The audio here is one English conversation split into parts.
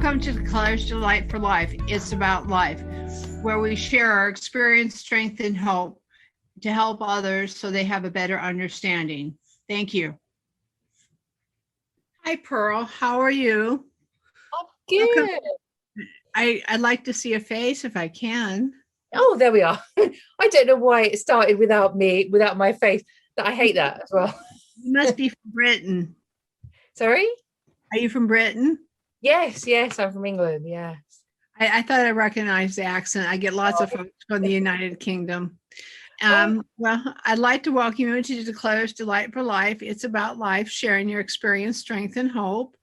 Welcome to the Colors Delight for Life. It's about life, where we share our experience, strength, and hope to help others so they have a better understanding. Thank you. Hi, Pearl. How are you? I'm Welcome. good. I'd like to see a face if I can. Oh, there we are. I don't know why it started without me, without my face. I hate that as well. You must be from Britain. Sorry? Are you from Britain? Yes, I'm from England. Yes. I thought I recognized the accent. I get lots of folks from the United Kingdom. Well, I'd like to welcome you to Declare's Delight for Life. It's about life, sharing your experience, strength, and hope.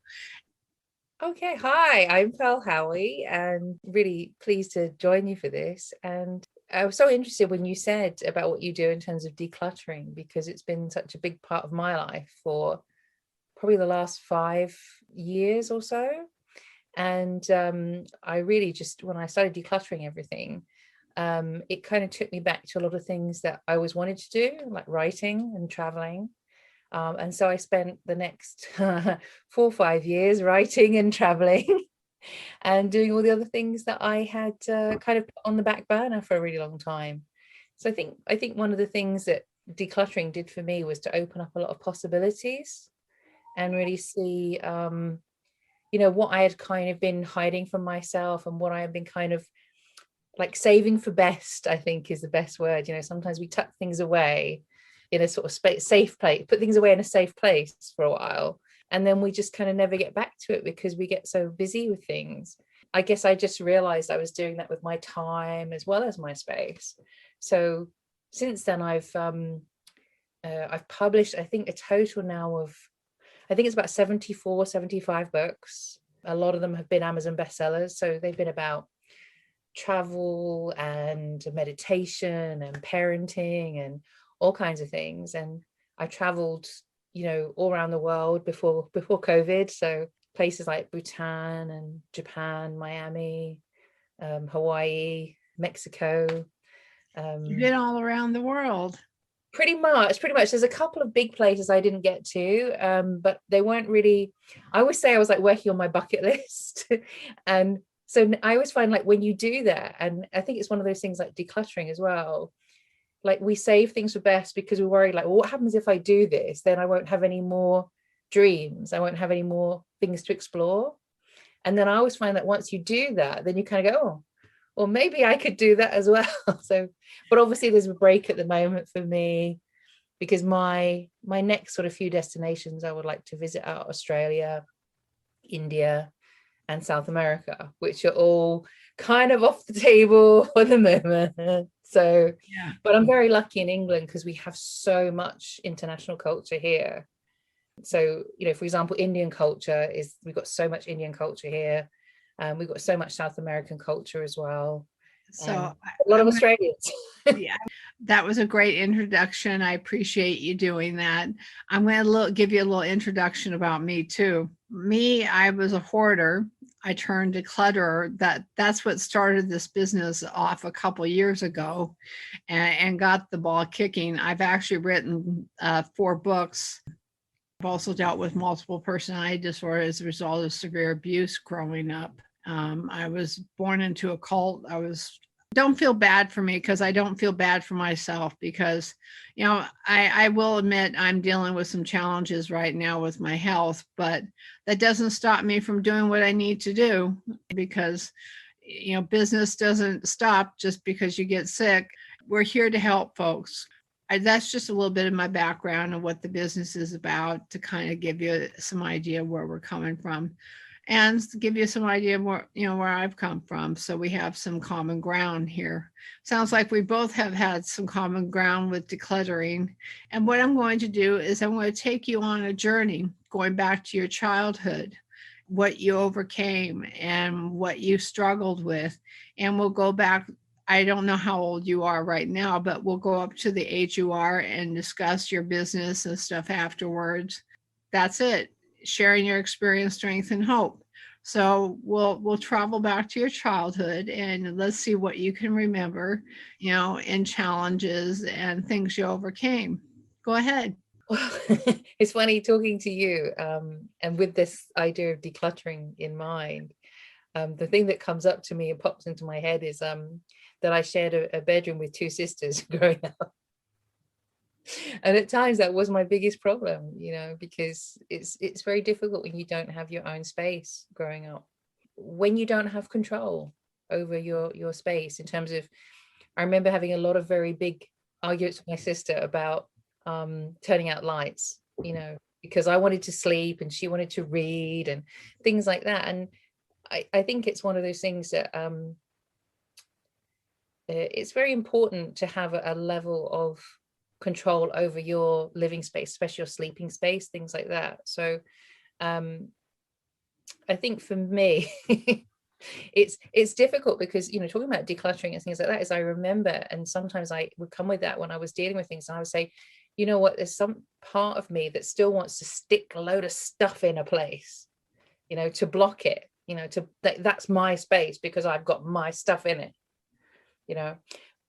Okay, hi, I'm Howie, and really pleased to join you for this. And I was so interested when you said about what you do in terms of decluttering, because it's been such a big part of my life for probably the last 5 years or so. And I really just, when I started decluttering everything, it kind of took me back to a lot of things that I always wanted to do, like writing and traveling. And so I spent the next 4 or 5 years writing and traveling and doing all the other things that I had kind of put on the back burner for a really long time. So I think one of the things that decluttering did for me was to open up a lot of possibilities and really see, what I had kind of been hiding from myself and what I had been kind of like saving for best, I think is the best word. Sometimes we tuck things away in a sort of safe place, put things away in a safe place for a while, and then we just kind of never get back to it because we get so busy with things. I guess I just realized I was doing that with my time as well as my space. So since then I've published, I think, a total now of, I think it's about 74, 75 books. A lot of them have been Amazon bestsellers, so they've been about travel and meditation and parenting and all kinds of things. And I traveled, all around the world before COVID. So places like Bhutan and Japan, Miami, Hawaii, Mexico. You've been all around the world. Pretty much. There's a couple of big places I didn't get to, but they weren't really, I always say I was like working on my bucket list. And so I always find, like, when you do that, and I think it's one of those things like decluttering as well, like we save things for best because we're worried, like, well, what happens if I do this? Then I won't have any more dreams. I won't have any more things to explore. And then I always find that once you do that, then you kind of go, oh, well, maybe I could do that as well. So, but obviously there's a break at the moment for me because my next sort of few destinations I would like to visit are Australia, India, and South America, which are all kind of off the table for the moment. So, yeah. But I'm very lucky in England because we have so much international culture here. So, for example, Indian culture we've got so much Indian culture here. We've got so much South American culture as well. So a lot of Australians. Yeah, that was a great introduction. I appreciate you doing that. I'm going to give you a little introduction about me too. I was a hoarder. I turned declutterer. That's what started this business off a couple years ago, and got the ball kicking. I've actually written 4 books. I've also dealt with multiple personality disorder as a result of severe abuse growing up. I was born into a cult. Don't feel bad for me because I don't feel bad for myself because, I will admit I'm dealing with some challenges right now with my health, but that doesn't stop me from doing what I need to do because, business doesn't stop just because you get sick. We're here to help folks. That's just a little bit of my background and what the business is about to kind of give you some idea where we're coming from. And give you some idea of where I've come from. So we have some common ground here. Sounds like we both have had some common ground with decluttering. And what I'm going to do is I'm going to take you on a journey going back to your childhood, what you overcame and what you struggled with. And we'll go back. I don't know how old you are right now, but we'll go up to the age you are and discuss your business and stuff afterwards. That's it. Sharing your experience, strength, and hope. So we'll travel back to your childhood and let's see what you can remember, in challenges and things you overcame. Go ahead. Well, it's funny talking to you, and with this idea of decluttering in mind. The thing that comes up to me and pops into my head is that I shared a bedroom with two sisters growing up. And at times that was my biggest problem, because it's very difficult when you don't have your own space growing up, when you don't have control over your space. In terms of, I remember having a lot of very big arguments with my sister about turning out lights, because I wanted to sleep and she wanted to read and things like that. And I think it's one of those things that it's very important to have a level of control over your living space, especially your sleeping space, things like that. So I think for me, it's difficult because, talking about decluttering and things like that, is I remember, and sometimes I would come with that when I was dealing with things, and I would say, you know what, there's some part of me that still wants to stick a load of stuff in a place, to block it, that's my space because I've got my stuff in it,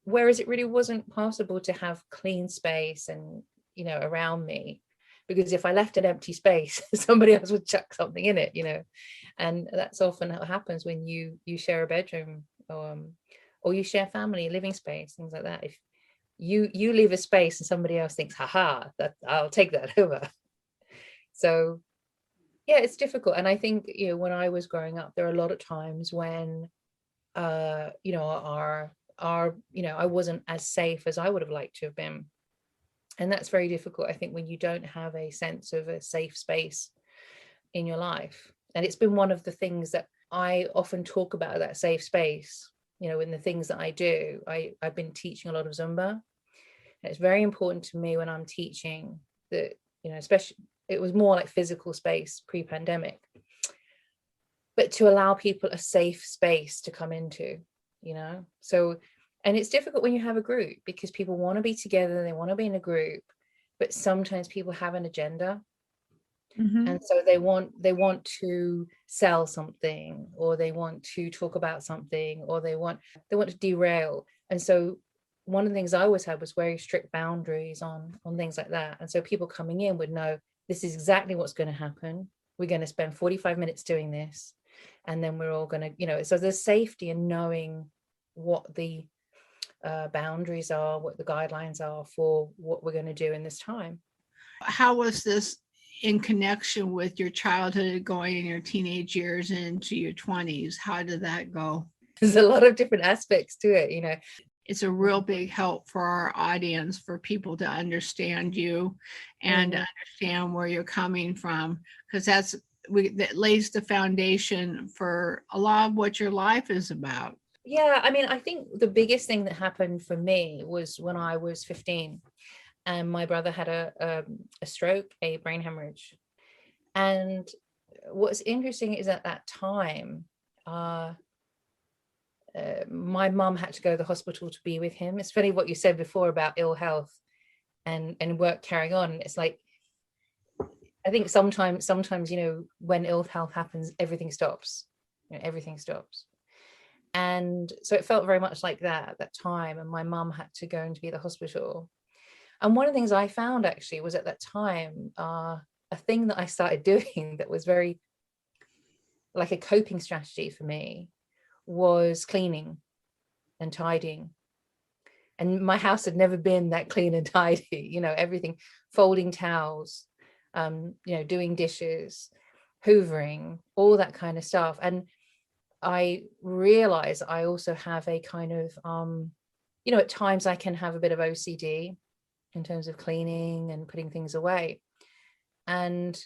whereas it really wasn't possible to have clean space and, around me, because if I left an empty space, somebody else would chuck something in it, and that's often what happens when you share a bedroom, or you share family living space, things like that. If you leave a space and somebody else thinks, haha, that I'll take that over. So yeah, it's difficult. And I think, when I was growing up, there are a lot of times when I wasn't as safe as I would have liked to have been. And that's very difficult, I think, when you don't have a sense of a safe space in your life. And it's been one of the things that I often talk about, that safe space, in the things that I do. I've been teaching a lot of Zumba. And it's very important to me when I'm teaching that, especially, it was more like physical space pre-pandemic, but to allow people a safe space to come into, so. And it's difficult when you have a group, because people want to be together, they want to be in a group, but sometimes people have an agenda. Mm-hmm. And so they want to sell something, or they want to talk about something, or they want to derail. And so one of the things I always had was very strict boundaries on things like that. And so people coming in would know, this is exactly what's going to happen. We're going to spend 45 minutes doing this, and then we're all going to, so there's safety in knowing what the boundaries are, what the guidelines are for what we're going to do in this time. How was this in connection with your childhood, going in your teenage years into your 20s? How did that go? There's a lot of different aspects to it, It's a real big help for our audience, for people to understand you and understand where you're coming from, because that lays the foundation for a lot of what your life is about. Yeah, I mean, I think the biggest thing that happened for me was when I was 15, and my brother had a stroke, a brain hemorrhage. And what's interesting is at that time, my mum had to go to the hospital to be with him. It's funny what you said before about ill health and work carrying on. It's like, I think sometimes, when ill health happens, everything stops. Everything stops. And so it felt very much like that at that time. And my mum had to go and be at the hospital. And one of the things I found actually was, at that time, a thing that I started doing that was very like a coping strategy for me, was cleaning and tidying. And my house had never been that clean and tidy, everything, folding towels, doing dishes, hoovering, all that kind of stuff. And I realize I also have a kind of, at times I can have a bit of OCD in terms of cleaning and putting things away. And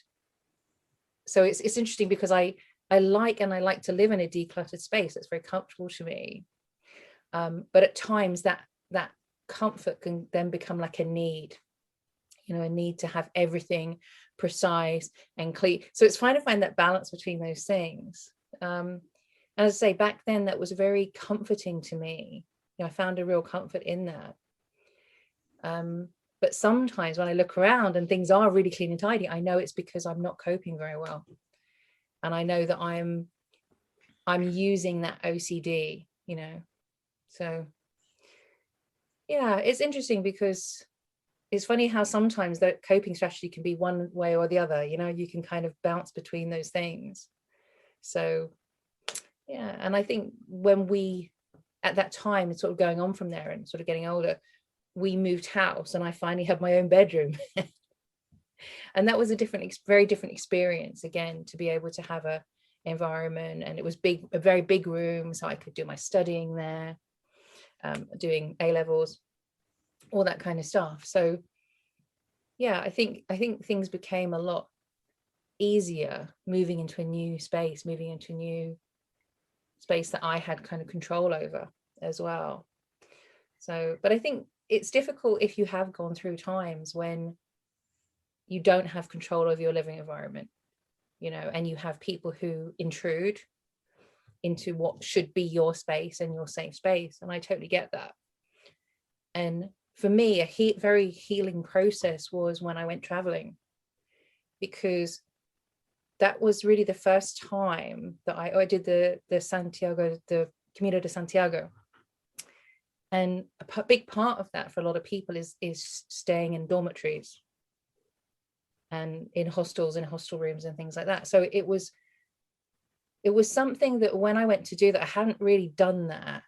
so it's interesting, because I like to live in a decluttered space that's very comfortable to me. But at times that comfort can then become like a need, a need to have everything precise and clean. So it's trying to find that balance between those things. And as I say, back then, that was very comforting to me. I found a real comfort in that. But sometimes when I look around and things are really clean and tidy, I know it's because I'm not coping very well. And I know that I'm using that OCD, So yeah, it's interesting, because it's funny how sometimes that coping strategy can be one way or the other, you can kind of bounce between those things. So Yeah. And I think when we, at that time, and sort of going on from there and sort of getting older, we moved house and I finally had my own bedroom. And that was a very different experience again, to be able to have a environment. And it was big, a very big room, so I could do my studying there, doing A levels, all that kind of stuff. So yeah, I think things became a lot easier moving into a new space, that I had kind of control over as well. So, but I think it's difficult if you have gone through times when you don't have control of your living environment, and you have people who intrude into what should be your space and your safe space. And I totally get that. And for me, a very healing process was when I went traveling, because that was really the first time that I did the Camino de Santiago. And a big part of that for a lot of people is staying in dormitories and in hostels and hostel rooms and things like that. So it was something that when I went to do that, I hadn't really done that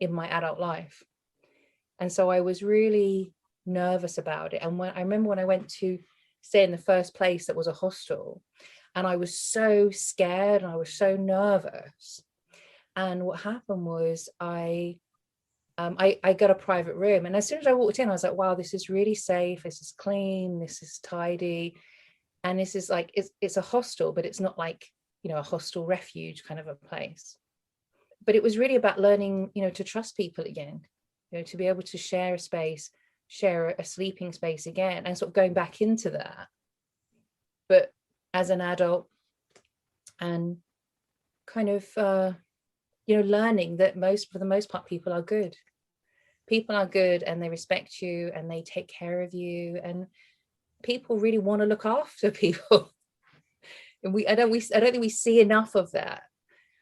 in my adult life. And so I was really nervous about it. And I remember when I went to stay in the first place that was a hostel, and I was so scared and I was so nervous. And what happened was I got a private room, and as soon as I walked in, I was like, wow, this is really safe, this is clean, this is tidy. And this is like, it's a hostel, but it's not like, a hostel refuge kind of a place. But it was really about learning, to trust people again, to be able to share a space, share a sleeping space again, and sort of going back into that, but as an adult, and kind of learning that for the most part, people are good, and they respect you and they take care of you, and people really want to look after people. And I don't think we see enough of that.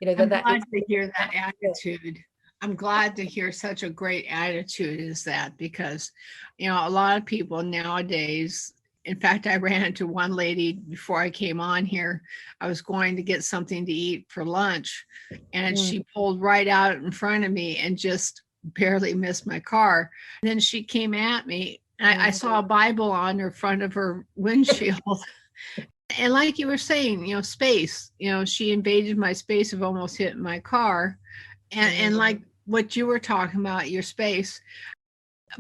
I'm glad to hear that attitude. I'm glad to hear such a great attitude as that, because, a lot of people nowadays, in fact, I ran into one lady before I came on here. I was going to get something to eat for lunch, and she pulled right out in front of me and just barely missed my car. And then she came at me, and I saw a Bible on her front of her windshield. And like you were saying, space, she invaded my space of almost hitting my car. And like what you were talking about, your space,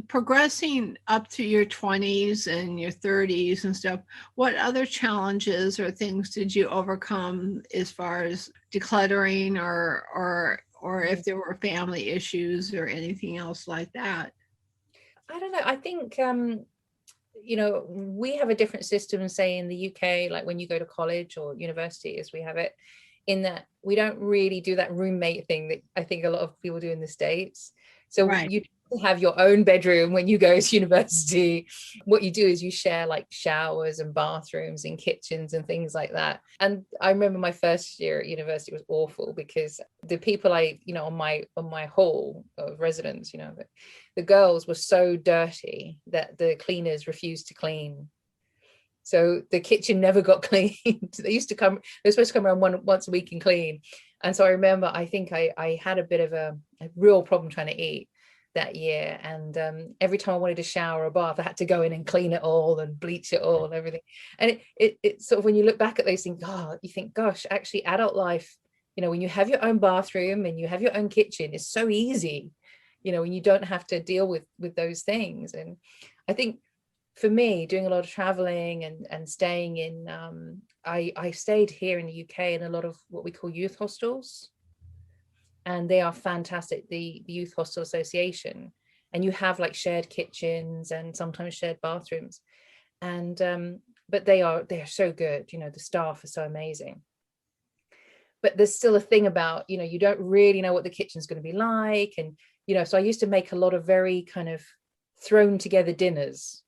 progressing up to your 20s and your 30s and stuff, what other challenges or things did you overcome as far as decluttering, or if there were family issues or anything else like that? I don't know. I think we have a different system, say in the UK, like when you go to college or university, as we have it, in that we don't really do that roommate thing that I think a lot of people do in the States. So Right. you have your own bedroom when you go to university. What you do is you share like showers and bathrooms and kitchens and things like that. And I remember my first year at university was awful, because the people on my hall of residents, the girls were so dirty that the cleaners refused to clean. So the kitchen never got cleaned. They were supposed to come around once a week and clean. And so I remember, I think I had a bit of a real problem trying to eat that year. And every time I wanted to shower or bath, I had to go in and clean it all and bleach it all and everything. And it sort of, when you look back at those things, you think, gosh, actually adult life, when you have your own bathroom and you have your own kitchen, is so easy, when you don't have to deal with those things. And I think for me, doing a lot of traveling and staying in, I stayed here in the UK in a lot of what we call youth hostels, and they are fantastic, the Youth Hostel Association. And you have like shared kitchens and sometimes shared bathrooms, and but they're so good, the staff are so amazing. But there's still a thing about, you don't really know what the kitchen's going to be like. And so I used to make a lot of very kind of thrown together dinners,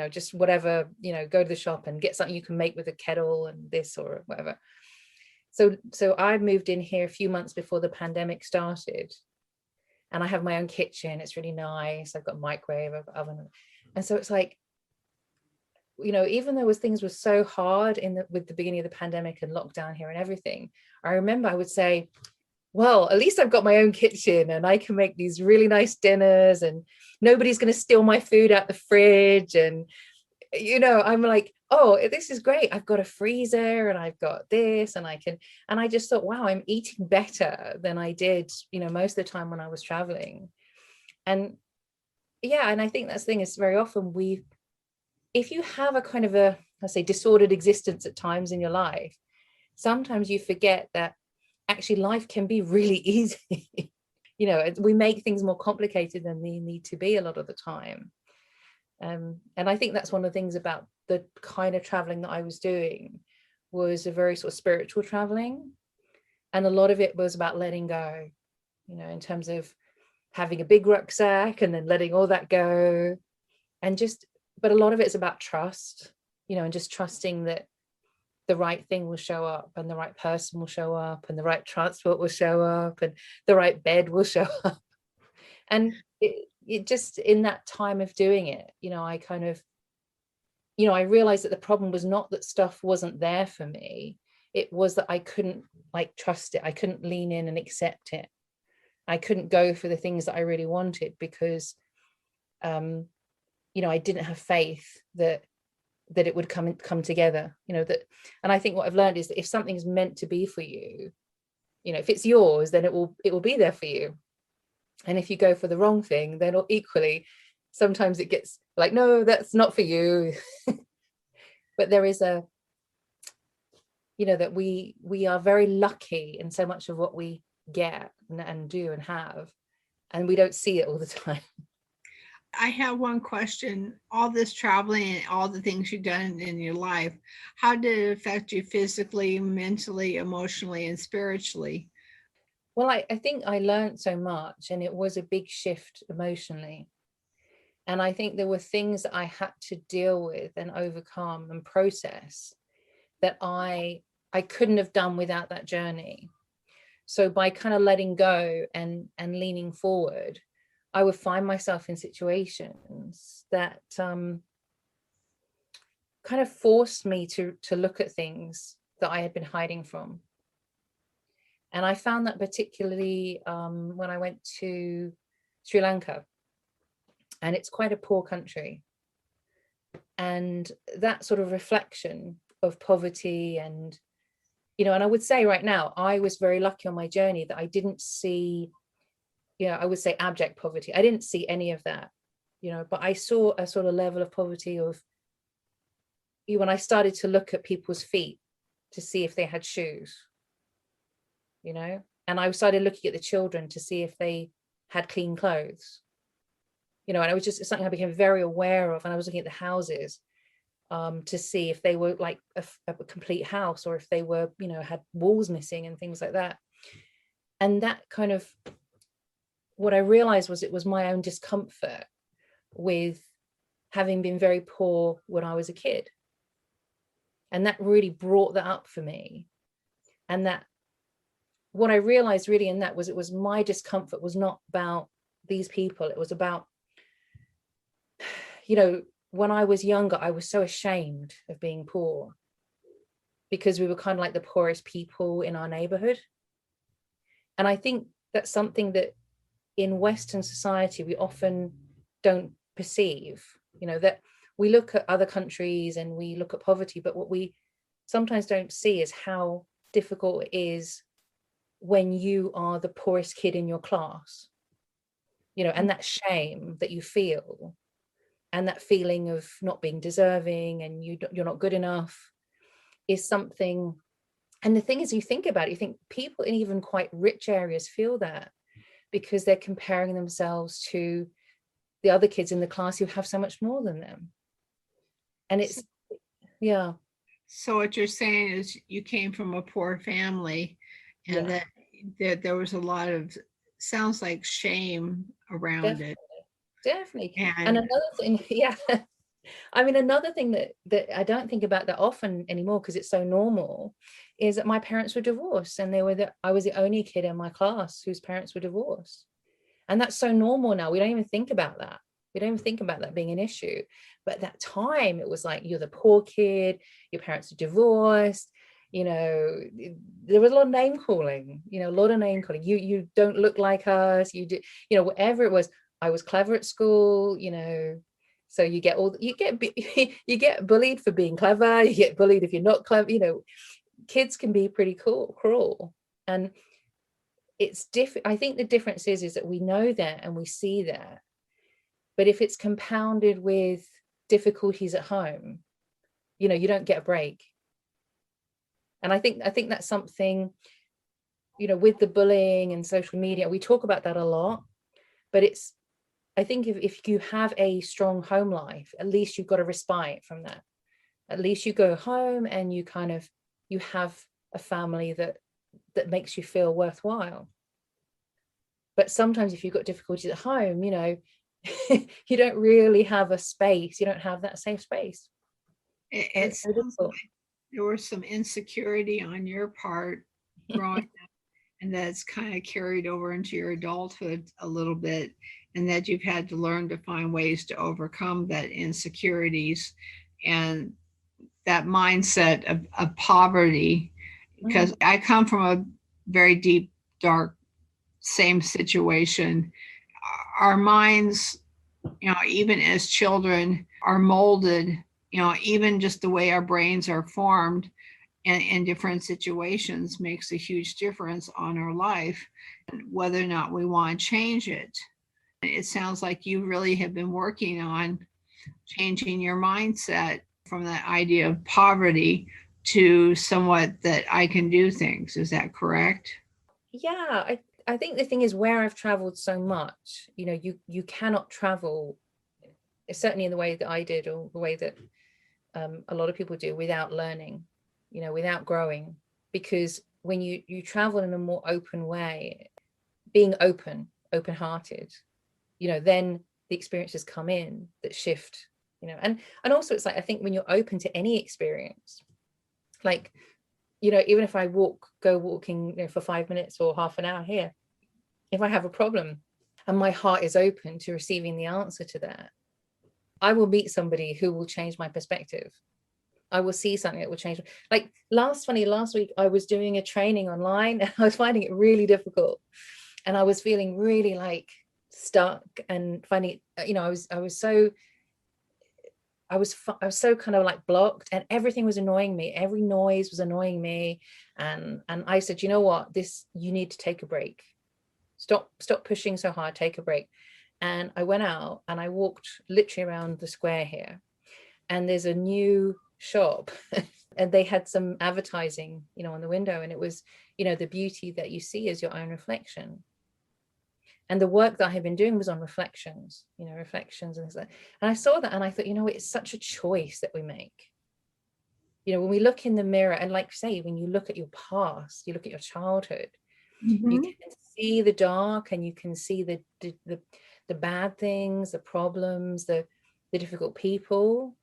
just whatever, go to the shop and get something you can make with a kettle and this or whatever. So I moved in here a few months before the pandemic started, and I have my own kitchen. It's really nice. I've got a microwave, I've got an oven. And so it's like, even though things were so hard with the beginning of the pandemic and lockdown here and everything, I remember I would say, well, at least I've got my own kitchen and I can make these really nice dinners and nobody's going to steal my food out the fridge. And, I'm like, oh, this is great. I've got a freezer and I've got this and and I just thought, wow, I'm eating better than I did, most of the time when I was traveling. And yeah, and I think that's the thing is very often if you have a kind of let's say, disordered existence at times in your life, sometimes you forget that actually life can be really easy. We make things more complicated than they need to be a lot of the time. And I think that's one of the things about the kind of traveling that I was doing was a very sort of spiritual traveling. And a lot of it was about letting go, in terms of having a big rucksack and then letting all that go. But a lot of it's about trust, and just trusting that the right thing will show up and the right person will show up and the right transport will show up and the right bed will show up. And it just, in that time of doing it, I kind of, I realized that the problem was not that stuff wasn't there for me. It was that I couldn't trust it. I couldn't lean in and accept it. I couldn't go for the things that I really wanted because, I didn't have faith that it would come together, and I think what I've learned is that if something's meant to be for you, if it's yours, then it will be there for you. And if you go for the wrong thing, then equally, sometimes it gets like, no, that's not for you. But there is that we are very lucky in so much of what we get and do and have, and we don't see it all the time. I have one question. All this traveling and all the things you've done in your life, how did it affect you physically, mentally, emotionally, and spiritually? Well, I think I learned so much, and it was a big shift emotionally. And I think there were things that I had to deal with and overcome and process that I couldn't have done without that journey. So by kind of letting go and leaning forward, I would find myself in situations that kind of forced me to look at things that I had been hiding from. And I found that particularly when I went to Sri Lanka, and it's quite a poor country. And that sort of reflection of poverty and, and I would say right now, I was very lucky on my journey that I didn't see, I would say abject poverty. I didn't see any of that, but I saw a sort of level of poverty of when I started to look at people's feet to see if they had shoes, and I started looking at the children to see if they had clean clothes, and it was just something I became very aware of. And I was looking at the houses to see if they were like a complete house or if they were, had walls missing and things like that. And that kind of, what I realized was it was my own discomfort with having been very poor when I was a kid. And that really brought that up for me. And that what I realized really in that was it was my discomfort was not about these people. It was about, when I was younger, I was so ashamed of being poor because we were kind of like the poorest people in our neighborhood. And I think that's something that in Western society, we often don't perceive, that we look at other countries and we look at poverty, but what we sometimes don't see is how difficult it is when you are the poorest kid in your class, and that shame that you feel and that feeling of not being deserving and you're not good enough is something. And the thing is, you think about it, you think people in even quite rich areas feel that because they're comparing themselves to the other kids in the class who have so much more than them. And it's, yeah. So what you're saying is you came from a poor family and that there was a lot of, sounds like shame around it. Definitely. And another thing, yeah. I mean, another thing that I don't think about that often anymore because it's so normal is that my parents were divorced and I was the only kid in my class whose parents were divorced. And that's so normal now. We don't even think about that. We don't even think about that being an issue. But at that time, it was like, you're the poor kid, your parents are divorced, there was a lot of name calling, a lot of name calling. You don't look like us, you do, whatever it was. I was clever at school, so you get you get bullied for being clever, you get bullied if you're not clever. Kids can be pretty cruel. And it's different. I think the difference is that we know that and we see that, but if it's compounded with difficulties at home, you don't get a break. And I think that's something, with the bullying and social media, we talk about that a lot, but I think if you have a strong home life, at least you've got a respite from that. At least you go home and you have a family that makes you feel worthwhile. But sometimes if you've got difficulties at home, you don't really have a space. You don't have that safe space. It's so difficult. Like there was some insecurity on your part growing up, and that's kind of carried over into your adulthood a little bit, and that you've had to learn to find ways to overcome that insecurities and that mindset of poverty. Because I come from a very deep, dark, same situation. Our minds, even as children, are molded, even just the way our brains are formed in different situations makes a huge difference on our life, whether or not we want to change it. It sounds like you really have been working on changing your mindset from that idea of poverty to somewhat that I can do things. Is that correct? Yeah, I think the thing is, where I've traveled so much, you cannot travel, certainly in the way that I did, or the way that a lot of people do, without learning, without growing. Because when you travel in a more open way, being open-hearted, then the experiences come in that shift, and also it's like, I think when you're open to any experience, like, even if I go walking, for 5 minutes or half an hour here, if I have a problem and my heart is open to receiving the answer to that, I will meet somebody who will change my perspective. I will see something that will change. Like last week, I was doing a training online and I was finding it really difficult. And I was feeling really like stuck and finding it, I was so kind of like blocked, and everything was annoying me. Every noise was annoying me. And I said, you know what, you need to take a break. Stop pushing so hard, take a break. And I went out and I walked literally around the square here, and there's a new shop and they had some advertising, on the window, and it was, the beauty that you see is your own reflection. And the work that I had been doing was on reflections and things like that. And I saw that and I thought, it's such a choice that we make. When we look in the mirror, and like say, when you look at your past, you look at your childhood, you can see the dark, and you can see the bad things, the problems, the difficult people.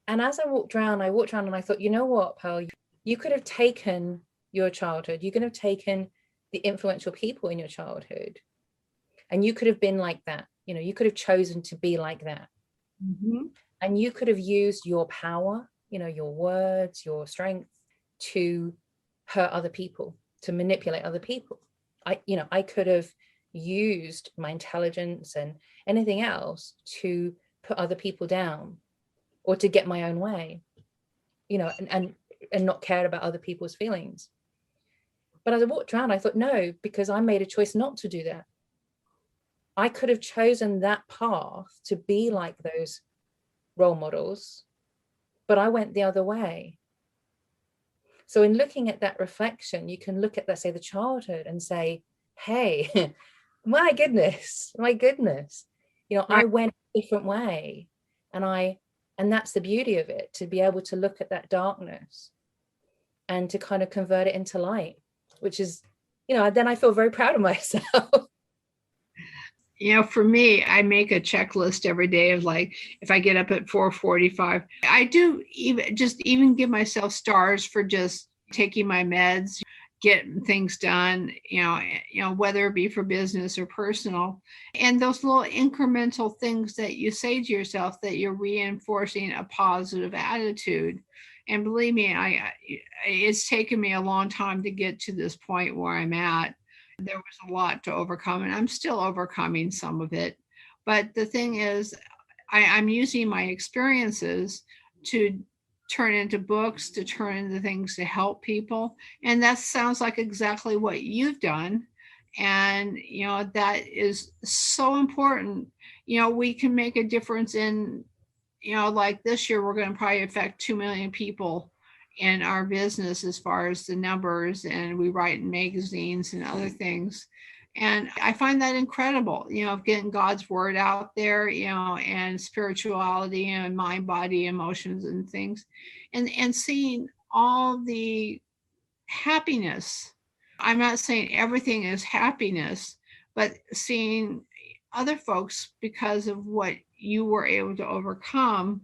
And as I walked around and I thought, you know what, Pearl, you could have taken your childhood, you could have taken the influential people in your childhood, and you could have been like that. You could have chosen to be like that. And you could have used your power, your words, your strength, to hurt other people, to manipulate other people. I could have used my intelligence and anything else to put other people down, or to get my own way, and not care about other people's feelings. But as I walked around, I thought, no, because I made a choice not to do that. I could have chosen that path to be like those role models, but I went the other way. So in looking at that reflection, you can look at that, say, the childhood, and say, hey, my goodness, I went a different way. And that's the beauty of it, to be able to look at that darkness and to kind of convert it into light, which is, then I feel very proud of myself. For me, I make a checklist every day of, like, if I get up at 4:45, I do even give myself stars for just taking my meds, get things done, whether it be for business or personal. And those little incremental things that you say to yourself, that you're reinforcing a positive attitude. And believe me, it's taken me a long time to get to this point where I'm at. There was a lot to overcome, and I'm still overcoming some of it. But the thing is, I'm using my experiences to turn into books, to turn into things to help people. And that sounds like exactly what you've done. And, that is so important. We can make a difference in, like this year, we're going to probably affect 2 million people in our business as far as the numbers, and we write in magazines and other things. And I find that incredible, getting God's word out there, and spirituality and mind, body, emotions and things, and seeing all the happiness. I'm not saying everything is happiness, but seeing other folks, because of what you were able to overcome,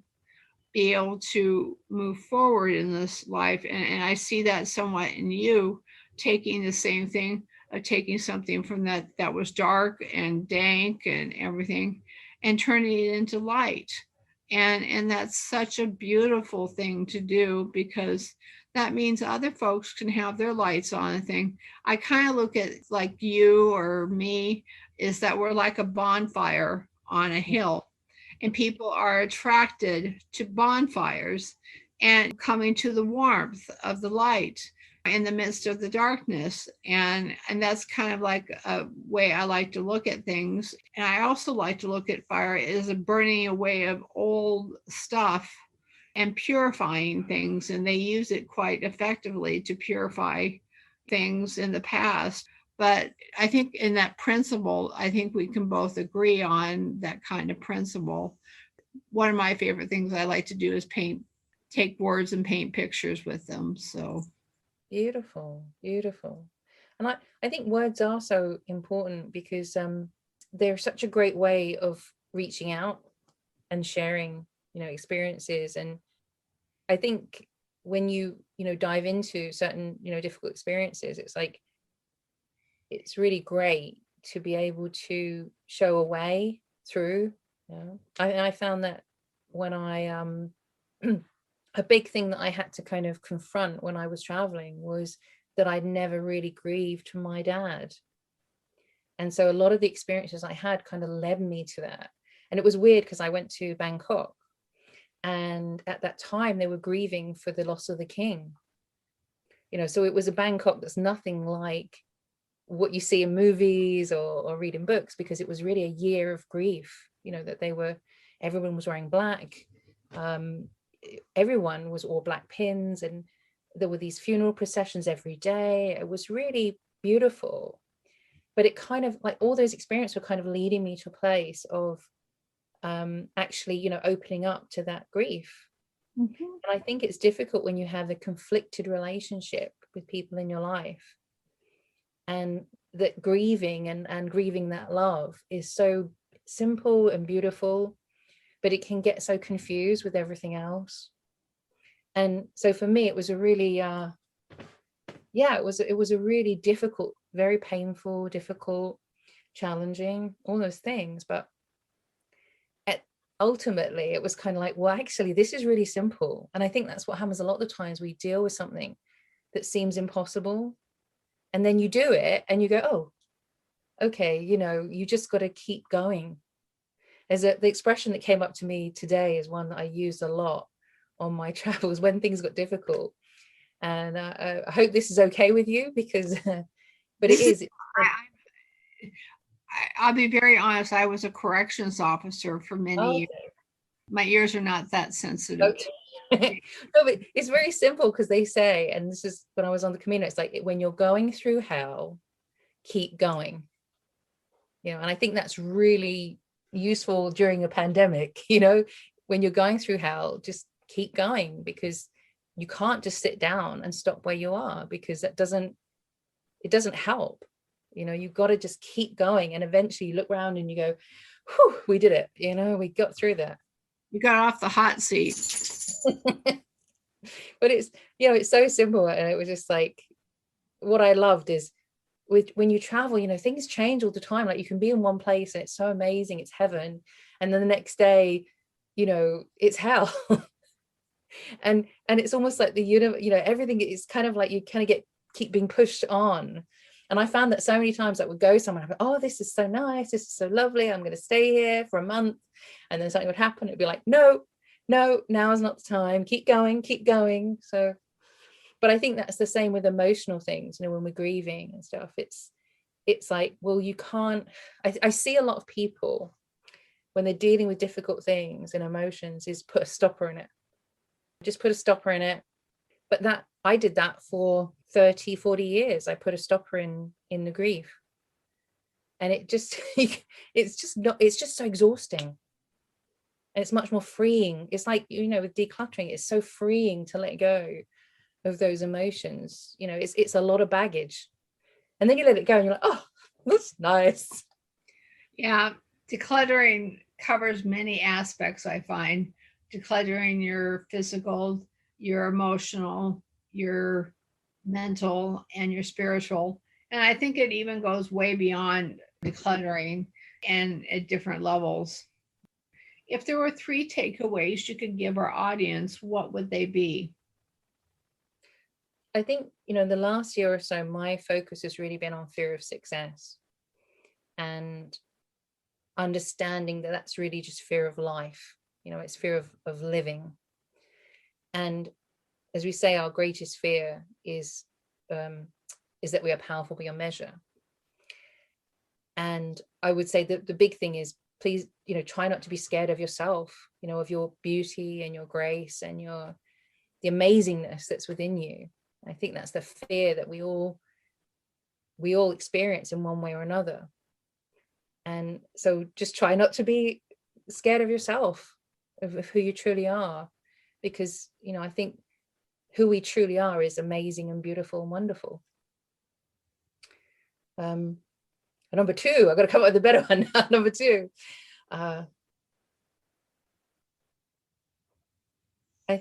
be able to move forward in this life. And I see that somewhat in you, taking the same thing, taking something from that was dark and dank and everything, and turning it into light. And that's such a beautiful thing to do, because that means other folks can have their lights on and thing. I kind of look at like you or me, is that we're like a bonfire on a hill, and people are attracted to bonfires and coming to the warmth of the light in the midst of the darkness. And that's kind of like a way I like to look at things. And I also like to look at fire as a burning away of old stuff and purifying things. And they use it quite effectively to purify things in the past. But I think in that principle, I think we can both agree on that kind of principle. One of my favorite things I like to do is take words and paint pictures with them. So Beautiful, beautiful. And I think words are so important because they're such a great way of reaching out and sharing, experiences. And I think when you dive into certain, difficult experiences, it's like, it's really great to be able to show a way through. I found that when I a big thing that I had to kind of confront when I was traveling was that I'd never really grieved my dad. And so a lot of the experiences I had kind of led me to that. And it was weird because I went to Bangkok, and at that time they were grieving for the loss of the king. So it was a Bangkok that's nothing like what you see in movies or read in books, because it was really a year of grief, that everyone was wearing black. Everyone was all black pins, and there were these funeral processions every day. It was really beautiful, but it kind of like all those experiences were kind of leading me to a place of actually, opening up to that grief. Mm-hmm. And I think it's difficult when you have a conflicted relationship with people in your life, and that grieving and grieving that love is so simple and beautiful, but it can get so confused with everything else. And so for me, it was a really, it was a really difficult, very painful, difficult, challenging, all those things. But ultimately, it was kind of like, well, actually, this is really simple. And I think that's what happens a lot of the times. We deal with something that seems impossible, and then you do it and you go, oh, okay, you just got to keep going. The expression that came up to me today is one that I used a lot on my travels when things got difficult. And I hope this is okay with you, because, but it is. I'll be very honest. I was a corrections officer for many years. My ears are not that sensitive. Okay. No, but it's very simple, because they say, and this is when I was on the Camino, it's like, when you're going through hell, keep going. And I think that's really useful during a pandemic. When you're going through hell, just keep going, because you can't just sit down and stop where you are, because it doesn't help. You've got to just keep going, and eventually you look around and you go, whew, we did it. We got through that. You got off the hot seat. But it's, it's so simple. And it was just like, what I loved is when you travel, you know, things change all the time. Like you can be in one place and it's so amazing, it's heaven, and then the next day, you know, it's hell. And it's almost like the universe, you know, everything is kind of like you kind of keep being pushed on. And I found that so many times I would go somewhere, I'd be, oh, this is so nice, this is so lovely, I'm going to stay here for a month. And then something would happen, it'd be like, no, now is not the time, keep going, keep going. So, but I think that's the same with emotional things, you know, when we're grieving and stuff, it's like, well, you can't, I see a lot of people when they're dealing with difficult things and emotions is put a stopper in it. Just put a stopper in it. But that I did that for 30, 40 years. I put a stopper in the grief. And it just, it's just so exhausting. And it's much more freeing. It's like, you know, with decluttering, it's so freeing to let go of those emotions. You know, it's a lot of baggage. And then you let it go and you're like, oh, that's nice. Yeah, decluttering covers many aspects, I find. Decluttering your physical, your emotional, your mental, and your spiritual. And I think it even goes way beyond decluttering and at different levels. If there were three takeaways you could give our audience, what would they be? I think, you know, the last year or so, my focus has really been on fear of success and understanding that that's really just fear of life. You know, it's fear of living. And as we say, our greatest fear is that we are powerful beyond measure. And I would say that the big thing is, please, you know, try not to be scared of yourself, you know, of your beauty and your grace and the amazingness that's within you. I think that's the fear that we all experience in one way or another. And so just try not to be scared of yourself, of who you truly are, because, you know, I think who we truly are is amazing and beautiful and wonderful. Number two, I've got to come up with a better one. Number two, I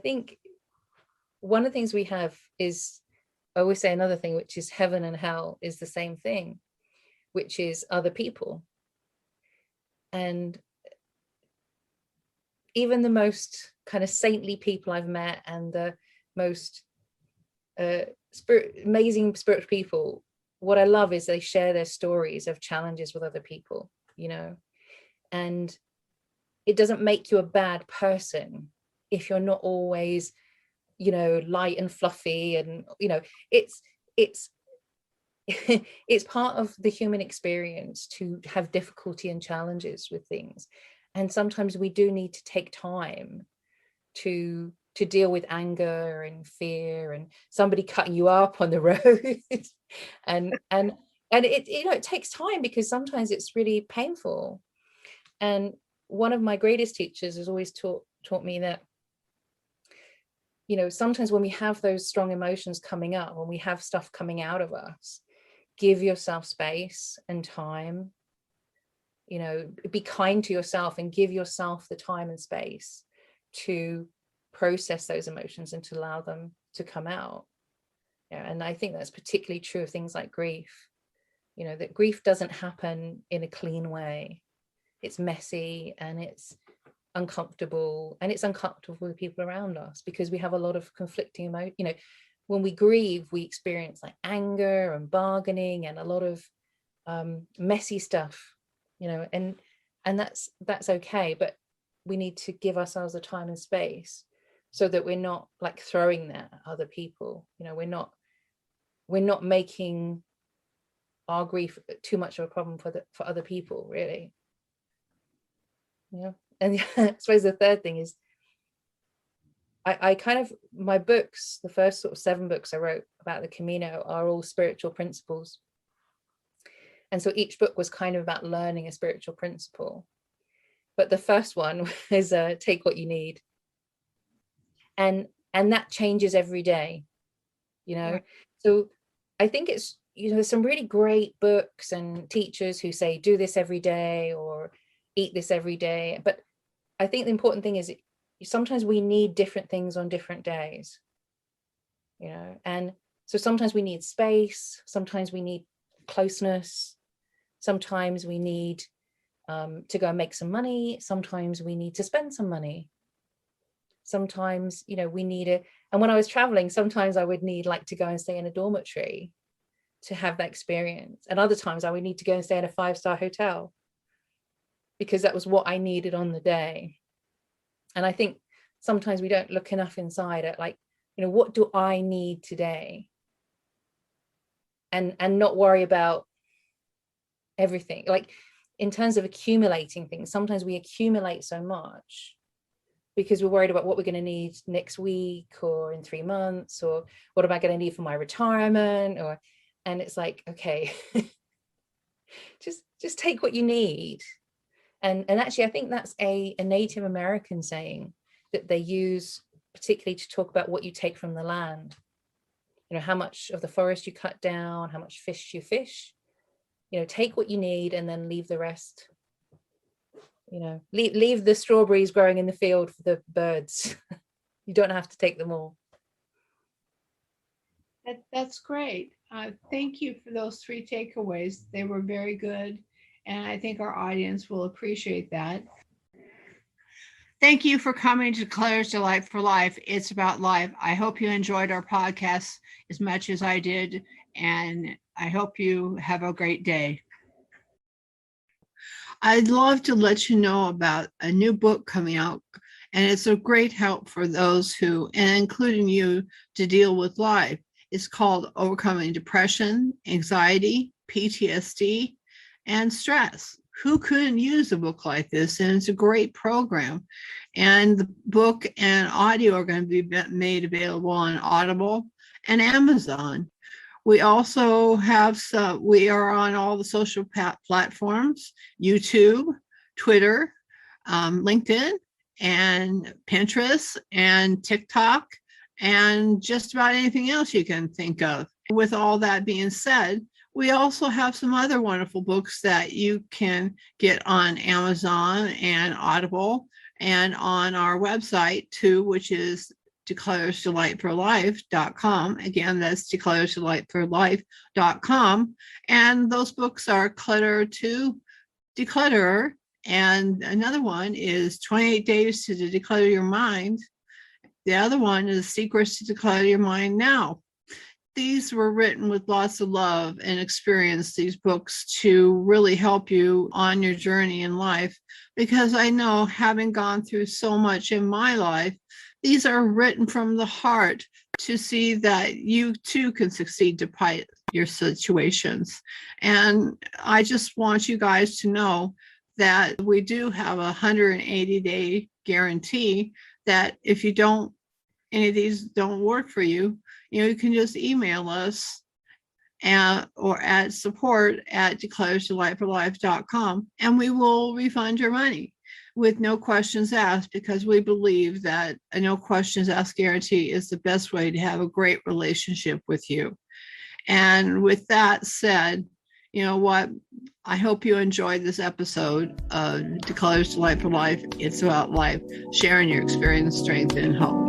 think one of the things we have is, I always say another thing, which is heaven and hell is the same thing, which is other people. And even the most kind of saintly people I've met and the most amazing spiritual people, what I love is they share their stories of challenges with other people, you know, and it doesn't make you a bad person if you're not always, you know, light and fluffy. And, you know, it's it's part of the human experience to have difficulty and challenges with things. And sometimes we do need to take time to deal with anger and fear and somebody cutting you up on the road. and it, you know, it takes time because sometimes it's really painful. And one of my greatest teachers has always taught me that, you know, sometimes when we have those strong emotions coming up, when we have stuff coming out of us, give yourself space and time, you know, be kind to yourself and give yourself the time and space to process those emotions and to allow them to come out. Yeah, and I think that's particularly true of things like grief. You know, that grief doesn't happen in a clean way. It's messy and it's uncomfortable, and it's uncomfortable for the people around us because we have a lot of conflicting emotions. You know, when we grieve, we experience like anger and bargaining and a lot of messy stuff, you know, and that's okay, but we need to give ourselves the time and space so that we're not like throwing that at other people. You know, we're not making our grief too much of a problem for other people, really. Yeah. And I suppose the third thing is I kind of, my books, the first sort of 7 books I wrote about the Camino are all spiritual principles. And so each book was kind of about learning a spiritual principle. But the first one is take what you need. And that changes every day, you know. Right. So I think it's, you know, there's some really great books and teachers who say do this every day or eat this every day. But I think the important thing is sometimes we need different things on different days, you know, and So sometimes we need space, sometimes we need closeness, sometimes we need to go and make some money, sometimes we need to spend some money. Sometimes, you know, we need it. And when I was traveling, sometimes I would need like to go and stay in a dormitory to have that experience. And other times I would need to go and stay in a 5-star hotel because that was what I needed on the day. And I think sometimes we don't look enough inside at like, you know, what do I need today? And not worry about everything. Like in terms of accumulating things, sometimes we accumulate so much because we're worried about what we're going to need next week or in 3 months, or what am I going to need for my retirement? And it's like, okay, just take what you need. And actually, I think that's a Native American saying that they use particularly to talk about what you take from the land. You know, how much of the forest you cut down, how much fish you fish, you know, take what you need and then leave the rest. You know, leave the strawberries growing in the field for the birds. You don't have to take them all. That's great. Thank you for those 3 takeaways. They were very good, and I think our audience will appreciate that. Thank you for coming to Claire's Delight for Life. It's about life. I hope you enjoyed our podcast as much as I did, and I hope you have a great day. I'd love to let you know about a new book coming out, and it's a great help for those who, and including you, to deal with life. It's called Overcoming Depression, Anxiety, PTSD, and Stress. Who couldn't use a book like this? And it's a great program. And the book and audio are going to be made available on Audible and Amazon. We also have we are on all the social platforms, YouTube, Twitter, LinkedIn, and Pinterest, and TikTok, and just about anything else you can think of. With all that being said, we also have some other wonderful books that you can get on Amazon and Audible and on our website too, which is declaresdelightforlife.com. Again, that's declaresdelightforlife.com. And those books are Clutter to Declutter. And another one is 28 Days to Declutter Your Mind. The other one is Secrets to Declutter Your Mind Now. These were written with lots of love and experience, these books, to really help you on your journey in life, because I know, having gone through so much in my life, these are written from the heart to see that you too can succeed despite your situations. And I just want you guys to know that we do have a 180-day guarantee that if any of these don't work for you, you can just email us or at support@declaresdelightforlife.com, and we will refund your money with no questions asked, because we believe that a no questions asked guarantee is the best way to have a great relationship with you. And with that said, you know what? I hope you enjoyed this episode of Declares Delight for Life. It's about life, sharing your experience, strength, and hope.